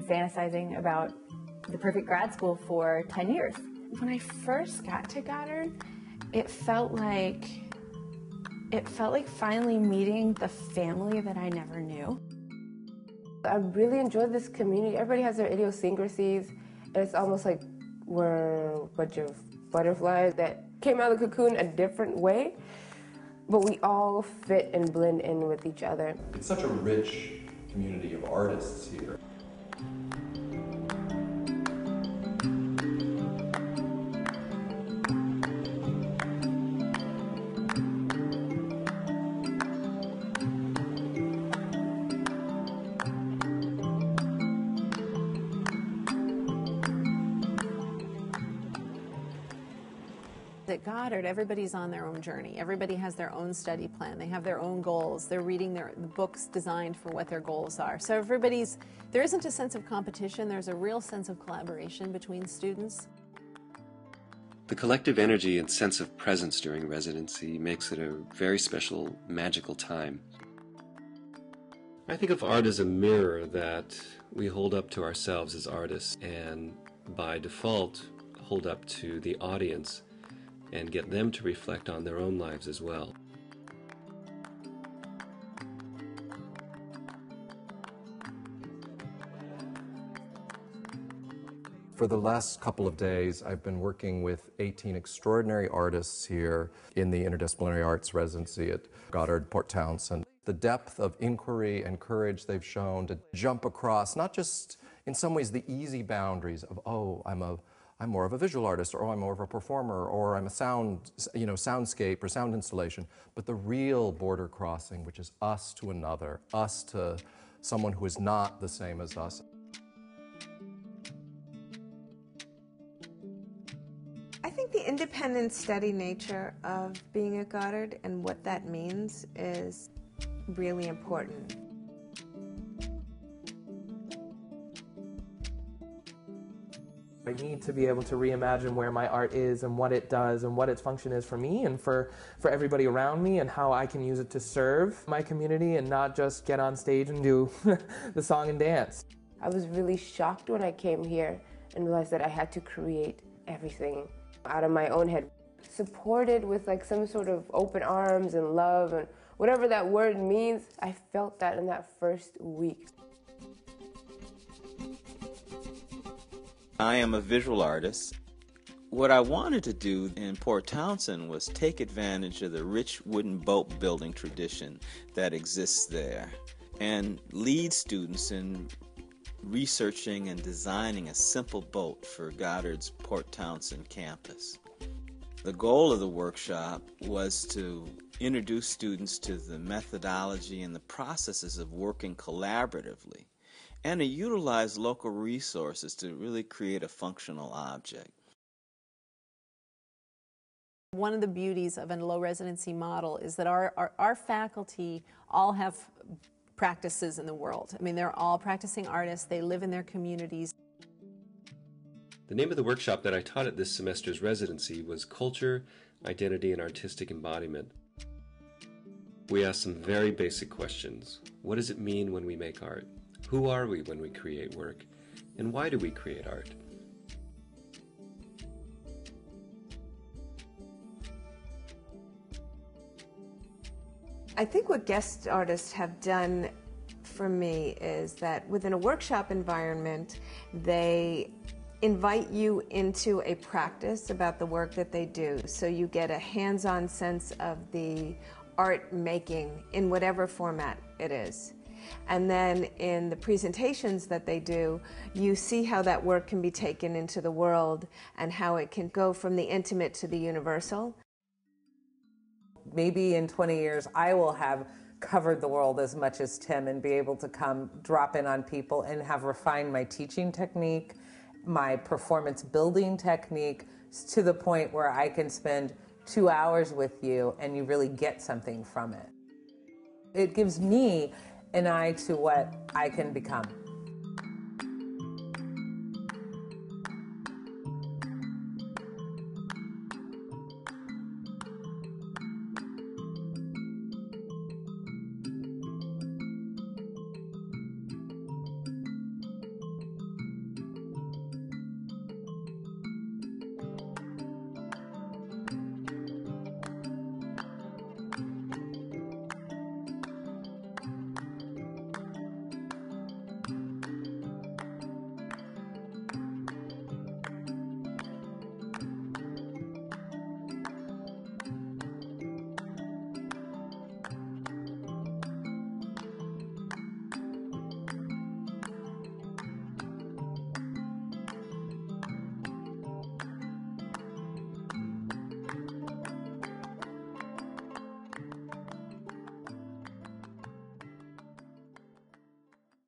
fantasizing about the perfect grad school for 10 years. When I first got to Goddard, it felt like finally meeting the family that I never knew. I really enjoyed this community. Everybody has their idiosyncrasies, and it's almost like we're a bunch of butterflies that came out of the cocoon a different way, but we all fit and blend in with each other. It's such a rich community of artists here. At Goddard, everybody's on their own journey. Everybody has their own study plan. They have their own goals. They're reading the books designed for what their goals are. So there isn't a sense of competition. There's a real sense of collaboration between students. The collective energy and sense of presence during residency makes it a very special, magical time. I think of art as a mirror that we hold up to ourselves as artists, and by default hold up to the audience and get them to reflect on their own lives as well. For the last couple of days, I've been working with 18 extraordinary artists here in the interdisciplinary arts residency at Goddard, Port Townsend. The depth of inquiry and courage they've shown to jump across, not just in some ways the easy boundaries of, oh, I'm more of a visual artist, or oh, I'm more of a performer, or I'm a soundscape or sound installation, but the real border crossing, which is us to another, us to someone who is not the same as us. I think the independent, steady nature of being at Goddard and what that means is really important. I need to be able to reimagine where my art is and what it does and what its function is for me and for everybody around me, and how I can use it to serve my community and not just get on stage and do the song and dance. I was really shocked when I came here and realized that I had to create everything out of my own head, supported with like some sort of open arms and love and whatever that word means. I felt that in that first week. I am a visual artist. What I wanted to do in Port Townsend was take advantage of the rich wooden boat building tradition that exists there and lead students in researching and designing a simple boat for Goddard's Port Townsend campus. The goal of the workshop was to introduce students to the methodology and the processes of working collaboratively, and to utilize local resources to really create a functional object. One of the beauties of a low residency model is that our faculty all have practices in the world. I mean, they're all practicing artists. They live in their communities. The name of the workshop that I taught at this semester's residency was Culture, Identity, and Artistic Embodiment. We asked some very basic questions. What does it mean when we make art? Who are we when we create work? And why do we create art? I think what guest artists have done for me is that within a workshop environment, they invite you into a practice about the work that they do. So you get a hands-on sense of the art making in whatever format it is. And then in the presentations that they do, you see how that work can be taken into the world and how it can go from the intimate to the universal. Maybe in 20 years, I will have covered the world as much as Tim and be able to come drop in on people and have refined my teaching technique, my performance building technique, to the point where I can spend 2 hours with you and you really get something from it. It gives me an eye to what I can become.